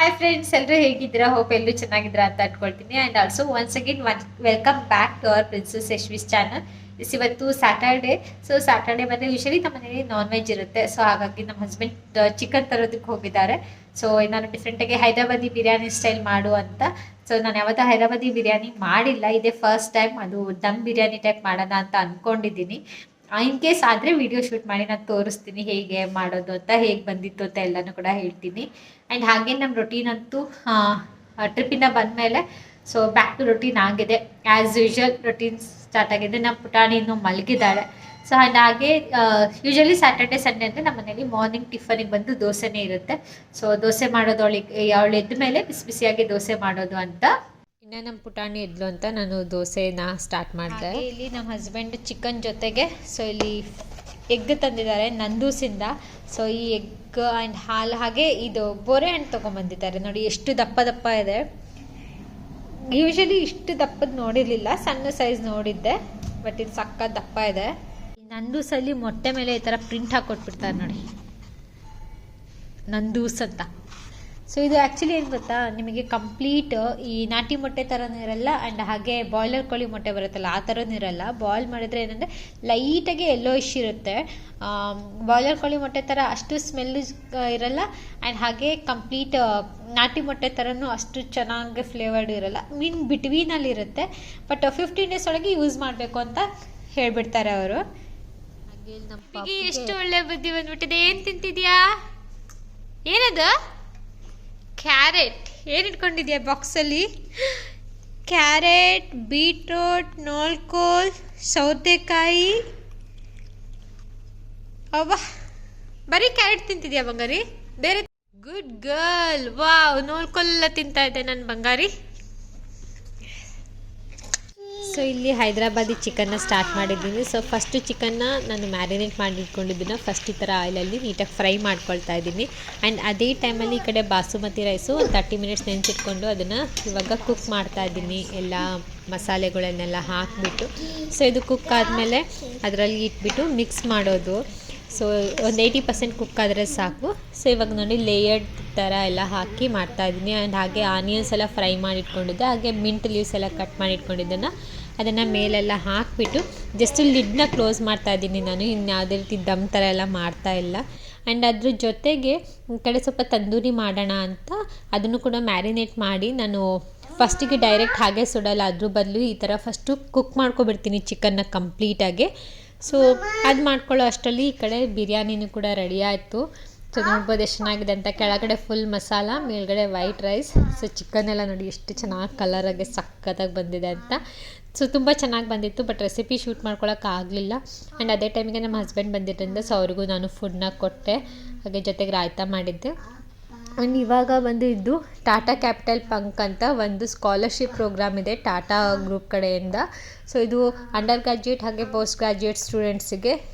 Hi friends, ಎಲ್ಲರೂ ಹೇಗಿದ್ದೀರಾ? Hope ಎಲ್ಲರೂ ಚೆನ್ನಾಗಿದ್ದೀರಾ ಅಂತ ಅನ್ಕೊಳ್ತೀನಿ. And also once again welcome back to our princess Yashvi's channel. ಇವತ್ತು ಸ್ಯಾಟರ್ಡೆ. ಸೊ ಸ್ಯಾಟರ್ಡೆ ಬಂದರೆ ಯೂಶಲಿ ನಮ್ಮ ಮನೇಲಿ ನಾನ್ ವೆಜ್ ಇರುತ್ತೆ. ಸೊ ಹಾಗಾಗಿ ನಮ್ಮ ಹಸ್ಬೆಂಡ್ ಚಿಕನ್ ತರೋದಕ್ಕೆ ಹೋಗಿದ್ದಾರೆ. ಸೊ ನಾನು ಡಿಫ್ರೆಂಟಾಗಿ ಹೈದ್ರಾಬಾದಿ ಬಿರಿಯಾನಿ ಸ್ಟೈಲ್ ಮಾಡು ಅಂತ. ಸೊ ನಾನು ಯಾವತ್ತೂ ಹೈದ್ರಾಬಾದಿ ಬಿರಿಯಾನಿ ಮಾಡಿಲ್ಲ, ಇದೇ ಫಸ್ಟ್ ಟೈಮ್. ಅದು ದಮ್ ಬಿರಿಯಾನಿ ಟೈಪ್ ಮಾಡೋಣ ಅಂತ ಅಂದ್ಕೊಂಡಿದ್ದೀನಿ. ಇನ್ ಕೇಸ್ ಆದರೆ ವಿಡಿಯೋ ಶೂಟ್ ಮಾಡಿ ನಾನು ತೋರಿಸ್ತೀನಿ ಹೇಗೆ ಮಾಡೋದು ಅಂತ, ಹೇಗೆ ಬಂದಿತ್ತು ಅಂತ ಎಲ್ಲನೂ ಕೂಡ ಹೇಳ್ತೀನಿ. ಆ್ಯಂಡ್ ಹಾಗೆ ನಮ್ಮ ರೊಟೀನ್ ಅಂತೂ ಟ್ರಿಪ್ಪಿಂದ ಬಂದಮೇಲೆ ಸೊ ಬ್ಯಾಕ್ ಟು ರೊಟೀನ್ ಆಗಿದೆ. ಆ್ಯಸ್ ಯೂಶ್ವಲ್ ರೊಟೀನ್ ಸ್ಟಾರ್ಟ್ ಆಗಿದೆ. ನಮ್ಮ ಪುಟಾಣಿ ಇನ್ನೂ ಮಲಗಿದ್ದಾಳೆ. ಸೊ ಆ್ಯಂಡ್ ಹಾಗೆ ಯೂಶ್ವಲಿ ಸ್ಯಾಟರ್ಡೆ ಸಂಡೇ ಅಂದರೆ ನಮ್ಮ ಮನೇಲಿ ಮಾರ್ನಿಂಗ್ ಟಿಫನಿಗೆ ಬಂದು ದೋಸೆನೇ ಇರುತ್ತೆ. ಸೊ ದೋಸೆ ಮಾಡೋದು ಅವಳು ಎದ್ದ ಮೇಲೆ ಬಿಸಿ ಬಿಸಿಯಾಗಿ ದೋಸೆ ಮಾಡೋದು ಅಂತ. ಇನ್ನು ನಮ್ಮ ಪುಟಾಣಿ ಎದ್ಲು ಅಂತ ನಾನು ದೋಸೆನ ಸ್ಟಾರ್ಟ್ ಮಾಡಿದೆ. ಇಲ್ಲಿ ನಮ್ಮ ಹಸ್ಬೆಂಡ್ ಚಿಕನ್ ಜೊತೆಗೆ ಸೊ ಇಲ್ಲಿ ಎಗ್ ತಂದಿದ್ದಾರೆ ನಂದೂಸಿಂದ. ಸೊ ಈ ಎಗ್ ಆ್ಯಂಡ್ ಹಾಲು, ಹಾಗೆ ಇದು ಬೋರೆ ಹಣ್ಣು ತೊಗೊಂಬಂದಿದ್ದಾರೆ. ನೋಡಿ ಎಷ್ಟು ದಪ್ಪ ದಪ್ಪ ಇದೆ. ಯೂಶಲಿ ಇಷ್ಟು ದಪ್ಪದ ನೋಡಿರಲಿಲ್ಲ, ಸಣ್ಣ ಸೈಜ್ ನೋಡಿದ್ದೆ, ಬಟ್ ಇದು ಸಕ್ಕ ದಪ್ಪ ಇದೆ. ನಂದೂಸಲ್ಲಿ ಮೊಟ್ಟೆ ಮೇಲೆ ಈ ಥರ ಪ್ರಿಂಟ್ ಹಾಕ್ಕೊಟ್ಬಿಡ್ತಾರೆ ನೋಡಿ, ನಂದೂಸ್ ಅಂತ. ಸೊ ಇದು ಆ್ಯಕ್ಚುಲಿ ಏನು ಗೊತ್ತಾ, ನಿಮಗೆ ಕಂಪ್ಲೀಟ್ ಈ ನಾಟಿ ಮೊಟ್ಟೆ ಥರನೂ ಇರಲ್ಲ, ಆ್ಯಂಡ್ ಹಾಗೆ ಬಾಯ್ಲರ್ ಕೋಳಿ ಮೊಟ್ಟೆ ಬರುತ್ತಲ್ಲ ಆ ಥರನೂ ಇರಲ್ಲ. ಬಾಯ್ಲ್ ಮಾಡಿದ್ರೆ ಏನಂದರೆ ಲೈಟಾಗಿ ಯೆಲ್ಲೋಯಿಶ್ ಇರುತ್ತೆ. ಬಾಯ್ಲರ್ ಕೋಳಿ ಮೊಟ್ಟೆ ಥರ ಅಷ್ಟು ಸ್ಮೆಲ್ಲು ಇರಲ್ಲ, ಆ್ಯಂಡ್ ಹಾಗೆ ಕಂಪ್ಲೀಟ್ ನಾಟಿ ಮೊಟ್ಟೆ ಥರನೂ ಅಷ್ಟು ಚೆನ್ನಾಗಿ ಫ್ಲೇವರ್ಡ್ ಇರಲ್ಲ. ಬಿಟ್ವೀನಲ್ಲಿ ಇರುತ್ತೆ. ಬಟ್ 15 ಡೇಸ್ ಒಳಗೆ ಯೂಸ್ ಮಾಡಬೇಕು ಅಂತ ಹೇಳ್ಬಿಡ್ತಾರೆ ಅವರು. ಹಾಗೆ ಎಷ್ಟು ಒಳ್ಳೆ ಬುದ್ಧಿ ಬಂದ್ಬಿಟ್ಟಿದೆ. ಏನು ತಿಂತಿದ್ಯಾ? ಏನದು? ಕ್ಯಾರೆಟ್. ಏನು ಇಟ್ಕೊಂಡಿದ್ಯಾ ಬಾಕ್ಸಲ್ಲಿ? ಕ್ಯಾರೆಟ್, ಬೀಟ್ರೋಟ್, ನೋಲ್ಕೋಲ್, ಸೌತೆಕಾಯಿ. ಅವ್ವ, ಬರೀ ಕ್ಯಾರೆಟ್ ತಿಂತಿದ್ಯಾ ಬಂಗಾರಿ? ಬೇರೆ? Good girl. ವಾವ್, ನೋಲ್ಕೋಲೆಲ್ಲ ತಿಂತಾ ಇದೆ ನನ್ನ ಬಂಗಾರಿ. ಸೊ ಇಲ್ಲಿ ಹೈದ್ರಾಬಾದಿ ಚಿಕನ್ನ ಸ್ಟಾರ್ಟ್ ಮಾಡಿದ್ದೀನಿ. ಸೊ ಫಸ್ಟು ಚಿಕನ್ನ ನಾನು ಮ್ಯಾರಿನೇಟ್ ಮಾಡಿ ಇಟ್ಕೊಂಡಿದ್ದೀನಿ. ಫಸ್ಟ್ ಈ ಥರ ಆಯಿಲಲ್ಲಿ ನೀಟಾಗಿ ಫ್ರೈ ಮಾಡ್ಕೊಳ್ತಾ ಇದ್ದೀನಿ. ಆ್ಯಂಡ್ ಅದೇ ಟೈಮಲ್ಲಿ ಈ ಕಡೆ ಬಾಸುಮತಿ ರೈಸು ಒಂದು 30 ಮಿನಿಟ್ಸ್ ನೆನೆಸಿಟ್ಕೊಂಡು ಅದನ್ನು ಇವಾಗ ಕುಕ್ ಮಾಡ್ತಾ ಇದ್ದೀನಿ. ಎಲ್ಲ ಮಸಾಲೆಗಳನ್ನೆಲ್ಲ ಹಾಕಿಬಿಟ್ಟು ಸೊ ಇದು ಕುಕ್ ಆದಮೇಲೆ ಅದರಲ್ಲಿ ಇಟ್ಬಿಟ್ಟು ಮಿಕ್ಸ್ ಮಾಡೋದು. ಸೊ ಒಂದು 80% ಕುಕ್ ಆದರೆ ಸಾಕು. ಸೊ ಇವಾಗ ನೋಡಿ ಲೇಯರ್ಡ್ ಥರ ಎಲ್ಲ ಹಾಕಿ ಮಾಡ್ತಾಯಿದ್ದೀನಿ. ಆ್ಯಂಡ್ ಹಾಗೆ ಆನಿಯನ್ಸ್ ಎಲ್ಲ ಫ್ರೈ ಮಾಡಿ ಇಟ್ಕೊಂಡಿದ್ದೆ, ಹಾಗೆ ಮಿಂಟ್ ಲೀವ್ಸ್ ಎಲ್ಲ ಕಟ್ ಮಾಡಿ ಇಟ್ಕೊಂಡಿದ್ದನ್ನು ಅದನ್ನು ಮೇಲೆಲ್ಲ ಹಾಕಿಬಿಟ್ಟು ಜಸ್ಟ್ ಲಿಡ್ನ ಕ್ಲೋಸ್ ಮಾಡ್ತಾಯಿದ್ದೀನಿ ನಾನು. ಇನ್ನು ಯಾವುದೇ ರೀತಿ ದಮ್ ಥರ ಎಲ್ಲ ಮಾಡ್ತಾಯಿಲ್ಲ. ಆ್ಯಂಡ್ ಅದ್ರ ಜೊತೆಗೆ ಈ ಕಡೆ ಸ್ವಲ್ಪ ತಂದೂರಿ ಮಾಡೋಣ ಅಂತ ಅದನ್ನು ಕೂಡ ಮ್ಯಾರಿನೇಟ್ ಮಾಡಿ ನಾನು ಫಸ್ಟಿಗೆ ಡೈರೆಕ್ಟ್ ಹಾಗೆ ಸುಡಲ್ಲ, ಅದ್ರ ಬದಲು ಈ ಥರ ಫಸ್ಟು ಕುಕ್ ಮಾಡ್ಕೊಬಿಡ್ತೀನಿ ಚಿಕನ್ನ ಕಂಪ್ಲೀಟಾಗಿ. ಸೊ ಅದು ಮಾಡ್ಕೊಳ್ಳೋ ಅಷ್ಟರಲ್ಲಿ ಈ ಕಡೆ ಬಿರಿಯಾನಿನೂ ಕೂಡ ರೆಡಿ ಆಯಿತು. ಸೊ ನೋಡ್ಬೋದು ಎಷ್ಟು ಚೆನ್ನಾಗಿದೆ ಅಂತ. ಕೆಳಗಡೆ ಫುಲ್ ಮಸಾಲ, ಮೇಲ್ಗಡೆ ವೈಟ್ ರೈಸ್. ಸೊ ಚಿಕನ್ ಎಲ್ಲ ನೋಡಿ ಎಷ್ಟು ಚೆನ್ನಾಗಿ ಕಲರಾಗಿ ಸಕ್ಕತ್ತಾಗಿ ಬಂದಿದೆ ಅಂತ. ಸೊ ತುಂಬ ಚೆನ್ನಾಗಿ ಬಂದಿತ್ತು, ಬಟ್ ರೆಸಿಪಿ ಶೂಟ್ ಮಾಡ್ಕೊಳಕ್ಕೆ ಆಗಲಿಲ್ಲ. ಆ್ಯಂಡ್ ಅದೇ ಟೈಮಿಗೆ ನಮ್ಮ ಹಸ್ಬೆಂಡ್ ಬಂದಿದ್ದರಿಂದ ಸೊ ಅವ್ರಿಗೂ ನಾನು ಫುಡ್ನ ಕೊಟ್ಟೆ, ಹಾಗೆ ಜೊತೆಗೆ ರಾಯ್ತಾ ಮಾಡಿದ್ದೆ. ಆ್ಯಂಡ್ ಇವಾಗ ಬಂದು ಇದು ಟಾಟಾ ಕ್ಯಾಪಿಟಲ್ ಪಂಕ್ ಅಂತ ಒಂದು ಸ್ಕಾಲರ್ಶಿಪ್ ಪ್ರೋಗ್ರಾಮ್ ಇದೆ ಟಾಟಾ ಗ್ರೂಪ್ ಕಡೆಯಿಂದ. ಸೊ ಇದು ಅಂಡರ್ ಗ್ರ್ಯಾಜುಯೇಟ್ ಹಾಗೆ ಪೋಸ್ಟ್ ಗ್ರ್ಯಾಜುಯೇಟ್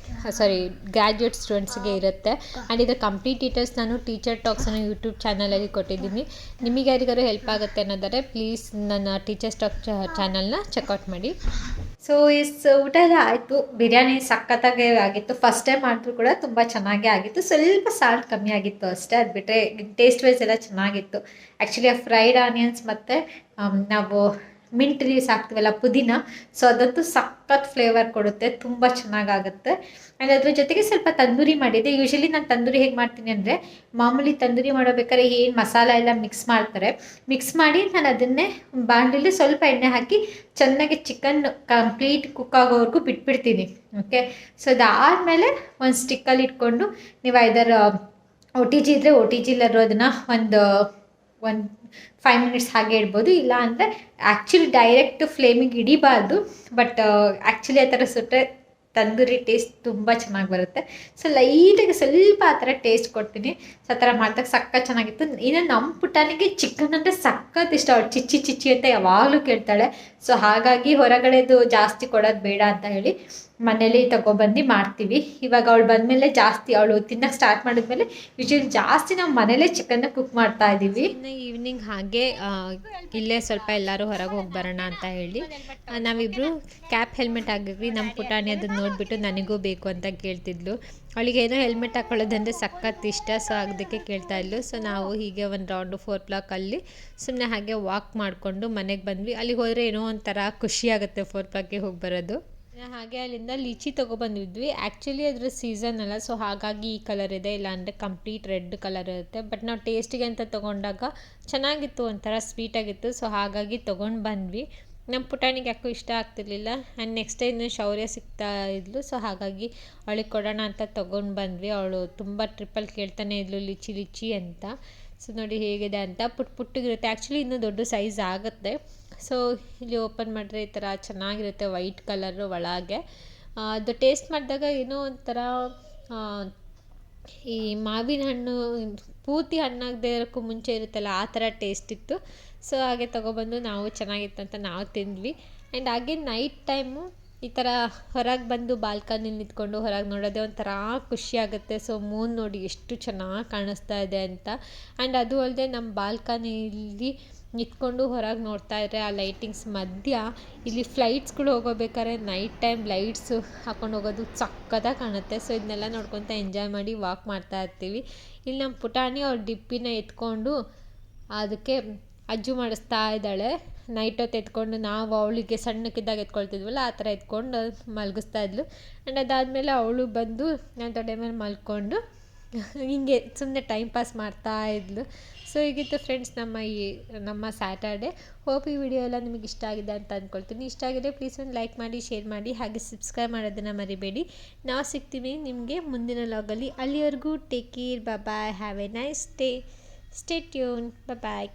ಗ್ರ್ಯಾಜುಯೇಟ್ ಸ್ಟೂಡೆಂಟ್ಸಿಗೆ ಇರುತ್ತೆ. ಆ್ಯಂಡ್ ಇದರ ಕಂಪ್ಲೀಟ್ ಡೀಟೇಲ್ಸ್ ನಾನು ಟೀಚರ್ ಟಾಕ್ಸನ್ನು ಯೂಟ್ಯೂಬ್ ಚಾನಲಲ್ಲಿ ಕೊಟ್ಟಿದ್ದೀನಿ. ನಿಮಗೆ ಯಾರಿಗಾರು ಹೆಲ್ಪ್ ಆಗುತ್ತೆ ಅನ್ನೋದಾದರೆ ಪ್ಲೀಸ್ ನನ್ನ ಟೀಚರ್ಸ್ ಟಾಕ್ ಚಾನಲ್ನ ಚೆಕ್ಔಟ್ ಮಾಡಿ. ಸೊ ಊಟ ಎಲ್ಲ ಆಯಿತು. ಬಿರಿಯಾನಿ ಸಖತ್ತಾಗೇ ಆಗಿತ್ತು. ಫಸ್ಟ್ ಟೈಮ್ ಮಾಡಿದ್ರು ಕೂಡ ತುಂಬ ಚೆನ್ನಾಗೇ ಆಗಿತ್ತು. ಸ್ವಲ್ಪ ಸಾಲ್ಟ್ ಕಮ್ಮಿ ಆಗಿತ್ತು ಅಷ್ಟೇ, ಅದು ಬಿಟ್ಟರೆ ಟೇಸ್ಟ್ ವೈಸ್ ಎಲ್ಲ ಚೆನ್ನಾಗಿತ್ತು. ಆ್ಯಕ್ಚುಲಿ ಆ ಫ್ರೈಡ್ ಆನಿಯನ್ಸ್ ಮತ್ತು ನಾವು ಮಿಂಟ್ ಲೀವ್ಸ್ ಹಾಕ್ತೀವಲ್ಲ ಪುದೀನ, ಸೊ ಅದಂತೂ ಸಖತ್ ಫ್ಲೇವರ್ ಕೊಡುತ್ತೆ, ತುಂಬ ಚೆನ್ನಾಗಾಗುತ್ತೆ. ಆ್ಯಂಡ್ ಅದ್ರ ಜೊತೆಗೆ ಸ್ವಲ್ಪ ತಂದೂರಿ ಮಾಡಿದ್ದೆ. ಯೂಶಲಿ ನಾನು ತಂದೂರಿ ಹೇಗೆ ಮಾಡ್ತೀನಿ ಅಂದರೆ, ಮಾಮೂಲಿ ತಂದೂರಿ ಮಾಡೋಬೇಕಾದ್ರೆ ಏನು ಮಸಾಲ ಎಲ್ಲ ಮಿಕ್ಸ್ ಮಾಡ್ತಾರೆ, ಮಿಕ್ಸ್ ಮಾಡಿ ನಾನು ಅದನ್ನೇ ಬಾಣಲಿಲಿ ಸ್ವಲ್ಪ ಎಣ್ಣೆ ಹಾಕಿ ಚೆನ್ನಾಗಿ ಚಿಕನ್ ಕಂಪ್ಲೀಟ್ ಕುಕ್ ಆಗೋವರೆಗೂ ಬಿಟ್ಬಿಡ್ತೀನಿ. ಓಕೆ, ಸೊ ಅದಾದಮೇಲೆ ಒಂದು ಸ್ಟಿಕ್ಕಲ್ಲಿ ಇಟ್ಕೊಂಡು ನೀವು ಐದರ್ OTG ಇದ್ದರೆ OTGಲರೂ ಅದನ್ನು ಒಂದು 5 ಮಿನಿಟ್ಸ್ ಹಾಗೆ ಇಡ್ಬೋದು. ಇಲ್ಲ ಅಂದರೆ ಆ್ಯಕ್ಚುಲಿ ಡೈರೆಕ್ಟ್ ಫ್ಲೇಮಿಗೆ ಇಡಿಬಾರ್ದು, ಬಟ್ ಆ್ಯಕ್ಚುಲಿ ಆ ಥರ ಸುಟ್ಟರೆ ತಂದೂರಿ ಟೇಸ್ಟ್ ತುಂಬ ಚೆನ್ನಾಗಿ ಬರುತ್ತೆ. ಸೊ ಲೈಟಾಗಿ ಸ್ವಲ್ಪ ಆ ಥರ ಟೇಸ್ಟ್ ಕೊಡ್ತೀನಿ. ಸೊ ಆ ಥರ ಮಾಡ್ದಾಗ ಸಕ್ಕ ಚೆನ್ನಾಗಿತ್ತು. ಇನ್ನು ನಮ್ಮ ಪುಟಾಣಿಗೆ ಚಿಕನ್ ಅಂದರೆ ಸಖತ್ ಇಷ್ಟ. ಅವಳು ಚಿಚ್ಚಿ ಅಂತ ಯಾವಾಗಲೂ ಕೇಳ್ತಾಳೆ. ಸೊ ಹಾಗಾಗಿ ಹೊರಗಡೆದು ಜಾಸ್ತಿ ಕೊಡೋದು ಬೇಡ ಅಂತ ಹೇಳಿ ಮನೇಲಿ ತಗೊಬಂದು ಮಾಡ್ತೀವಿ. ಇವಾಗ ಅವಳು ಬಂದಮೇಲೆ ಜಾಸ್ತಿ ಅವಳು ತಿನ್ನಕ್ಕೆ ಸ್ಟಾರ್ಟ್ ಮಾಡಿದ್ಮೇಲೆ ಯೂಶಲಿ ಜಾಸ್ತಿ ನಾವು ಮನೇಲೇ ಚಿಕನ್ನ ಕುಕ್ ಮಾಡ್ತಾ ಇದ್ದೀವಿ. ಇನ್ನು ಈವ್ನಿಂಗ್ ಹಾಗೆ ಇಲ್ಲೇ ಸ್ವಲ್ಪ ಎಲ್ಲರೂ ಹೊರಗೆ ಹೋಗಿ ಬರೋಣ ಅಂತ ಹೇಳಿ ನಾವಿಬ್ಬರು ಕ್ಯಾಪ್ ಹೆಲ್ಮೆಟ್ ಆಗಿದ್ವಿ. ನಮ್ಮ ಪುಟಾಣಿ ಅದನ್ನು ನೋಡಿಬಿಟ್ಟು ನನಗೂ ಬೇಕು ಅಂತ ಕೇಳ್ತಿದ್ಲು. ಅವಳಿಗೇನೋ ಹೆಲ್ಮೆಟ್ ಹಾಕೊಳ್ಳೋದಂದರೆ ಸಖತ್ ಇಷ್ಟ, ಸೊ ಅದಕ್ಕೆ ಕೇಳ್ತಾ ಇದ್ಲು. ಸೊ ನಾವು ಹೀಗೆ ಒಂದು ರೌಂಡು 4 ಬ್ಲಾಕಲ್ಲಿ ಸುಮ್ಮನೆ ಹಾಗೆ ವಾಕ್ ಮಾಡಿಕೊಂಡು ಮನೆಗೆ ಬಂದ್ವಿ. ಅಲ್ಲಿಗೆ ಹೋದರೆ ಏನೋ ಒಂಥರ ಖುಷಿ ಆಗುತ್ತೆ 4 ಬ್ಲಾಕ್ಗೆ ಹೋಗಿ ಬರೋದು. ಹಾಗೆ ಅಲ್ಲಿಂದ ಲೀಚಿ ತೊಗೊಬಂದಿದ್ವಿ. ಆ್ಯಕ್ಚುಲಿ ಅದ್ರ ಸೀಸನ್ ಅಲ್ಲ, ಸೊ ಹಾಗಾಗಿ ಈ ಕಲರ್ ಇದೆ, ಇಲ್ಲಾಂದರೆ ಕಂಪ್ಲೀಟ್ ರೆಡ್ ಕಲರ್ ಇರುತ್ತೆ. ಬಟ್ ನಾವು ಟೇಸ್ಟಿಗೆ ಅಂತ ತೊಗೊಂಡಾಗ ಚೆನ್ನಾಗಿತ್ತು, ಒಂಥರ ಸ್ವೀಟಾಗಿತ್ತು. ಸೊ ಹಾಗಾಗಿ ತೊಗೊಂಡು ಬಂದ್ವಿ. ನಮ್ಮ ಪುಟಾಣಿಗೆ ಯಾಕೋ ಇಷ್ಟ ಆಗ್ತಿರ್ಲಿಲ್ಲ. ಆ್ಯಂಡ್ ನೆಕ್ಸ್ಟ್ ಟೈಮ್ ಶೌರ್ಯ ಸಿಗ್ತಾ ಇದ್ಲು, ಸೊ ಹಾಗಾಗಿ ಅವಳಿಗೆ ಕೊಡೋಣ ಅಂತ ತೊಗೊಂಡು ಬಂದ್ವಿ. ಅವಳು ತುಂಬ ಟ್ರಿಪ್ಪಲ್ಲಿ ಕೇಳ್ತಾನೆ ಇದ್ಲು ಲಿಚಿ ಲಿಚಿ ಅಂತ. ಸೊ ನೋಡಿ ಹೇಗಿದೆ ಅಂತ, ಪುಟ್ಟಿಗಿರುತ್ತೆ. ಆ್ಯಕ್ಚುಲಿ ಇನ್ನೂ ದೊಡ್ಡ ಸೈಜ್ ಆಗುತ್ತೆ. ಸೊ ಇಲ್ಲಿ ಓಪನ್ ಮಾಡಿದ್ರೆ ಈ ಥರ ಚೆನ್ನಾಗಿರುತ್ತೆ, ವೈಟ್ ಕಲರು ಒಳಗೆ. ಅದು ಟೇಸ್ಟ್ ಮಾಡಿದಾಗ ಏನೋ ಒಂಥರ ಈ ಮಾವಿನ ಹಣ್ಣು ಪೂರ್ತಿ ಹಣ್ಣಾಗದೇ ಇರೋಕ್ಕೂ ಮುಂಚೆ ಇರುತ್ತಲ್ಲ, ಆ ಥರ ಟೇಸ್ಟ್ ಇತ್ತು. ಸೊ ಹಾಗೆ ತೊಗೊಬಂದು ನಾವು ಚೆನ್ನಾಗಿತ್ತು ಅಂತ ನಾವು ತಿಂದ್ವಿ. ಆ್ಯಂಡ್ ಹಾಗೆ ನೈಟ್ ಟೈಮು ಈ ಥರ ಹೊರಗೆ ಬಂದು ಬಾಲ್ಕನಿಲಿ ನಿಂತ್ಕೊಂಡು ಹೊರಗೆ ನೋಡೋದೇ ಒಂಥರ ಖುಷಿಯಾಗುತ್ತೆ. ಸೊ ಮೂನ್ ನೋಡಿ ಎಷ್ಟು ಚೆನ್ನಾಗಿ ಕಾಣಿಸ್ತಾ ಇದೆ ಅಂತ. ಆ್ಯಂಡ್ ಅದು ಅಲ್ಲದೆ ನಮ್ಮ ಬಾಲ್ಕನಿಲಿ ನಿಂತ್ಕೊಂಡು ಹೊರಗೆ ನೋಡ್ತಾ ಇದ್ದರೆ ಆ ಲೈಟಿಂಗ್ಸ್ ಮಧ್ಯ ಇಲ್ಲಿ ಫ್ಲೈಟ್ಸ್ಗಳು ಹೋಗೋಬೇಕಾದ್ರೆ ನೈಟ್ ಟೈಮ್ ಲೈಟ್ಸು ಹಾಕೊಂಡು ಹೋಗೋದು ಸಕ್ಕತ್ತಾಗಿ ಕಾಣುತ್ತೆ. ಸೊ ಇದನ್ನೆಲ್ಲ ನೋಡ್ಕೊತ ಎಂಜಾಯ್ ಮಾಡಿ ವಾಕ್ ಮಾಡ್ತಾ ಇರ್ತೀವಿ. ಇಲ್ಲಿ ನಮ್ಮ ಪುಟಾಣಿ ಅವ್ರ ಡಿಪ್ಪಿನ ಎತ್ಕೊಂಡು ಅದಕ್ಕೆ ಅಜ್ಜು ಮಾಡಿಸ್ತಾ ಇದ್ದಾಳೆ. ನೈಟ್ ಹೊತ್ತು ಎತ್ಕೊಂಡು ನಾವು ಅವಳಿಗೆ ಸಣ್ಣಕ್ಕಿದ್ದಾಗ ಎತ್ಕೊಳ್ತಿದ್ವಲ್ಲ ಆ ಥರ ಎತ್ಕೊಂಡು ಮಲಗಿಸ್ತಾ ಇದ್ಲು. ಆ್ಯಂಡ್ ಅದಾದಮೇಲೆ ಅವಳು ಬಂದು ನನ್ನ ತೊಡೆ ಮೇಲೆ ಮಲ್ಕೊಂಡು ಹಿಂಗೆ ಸುಮ್ಮನೆ ಟೈಮ್ ಪಾಸ್ ಮಾಡ್ತಾ ಇದ್ಲು. ಸೊ ಹೀಗಿತ್ತು ಫ್ರೆಂಡ್ಸ್ ನಮ್ಮ ಸ್ಯಾಟರ್ಡೆ. ಹೋಪ್ ಈ ವಿಡಿಯೋ ಎಲ್ಲ ನಿಮಗೆ ಇಷ್ಟ ಆಗಿದೆ ಅಂತ ಅಂದ್ಕೊಳ್ತೀನಿ. ಇಷ್ಟ ಆಗಿದೆ ಪ್ಲೀಸ್ ಒಂದು ಲೈಕ್ ಮಾಡಿ, ಶೇರ್ ಮಾಡಿ, ಹಾಗೆ ಸಬ್ಸ್ಕ್ರೈಬ್ ಮಾಡೋದನ್ನು ಮರಿಬೇಡಿ. ನಾವು ಸಿಗ್ತೀವಿ ನಿಮಗೆ ಮುಂದಿನ ಲಾಗಲ್ಲಿ. ಅಲ್ಲಿವರೆಗೂ take care, bye, have a nice day, stay tune, bye.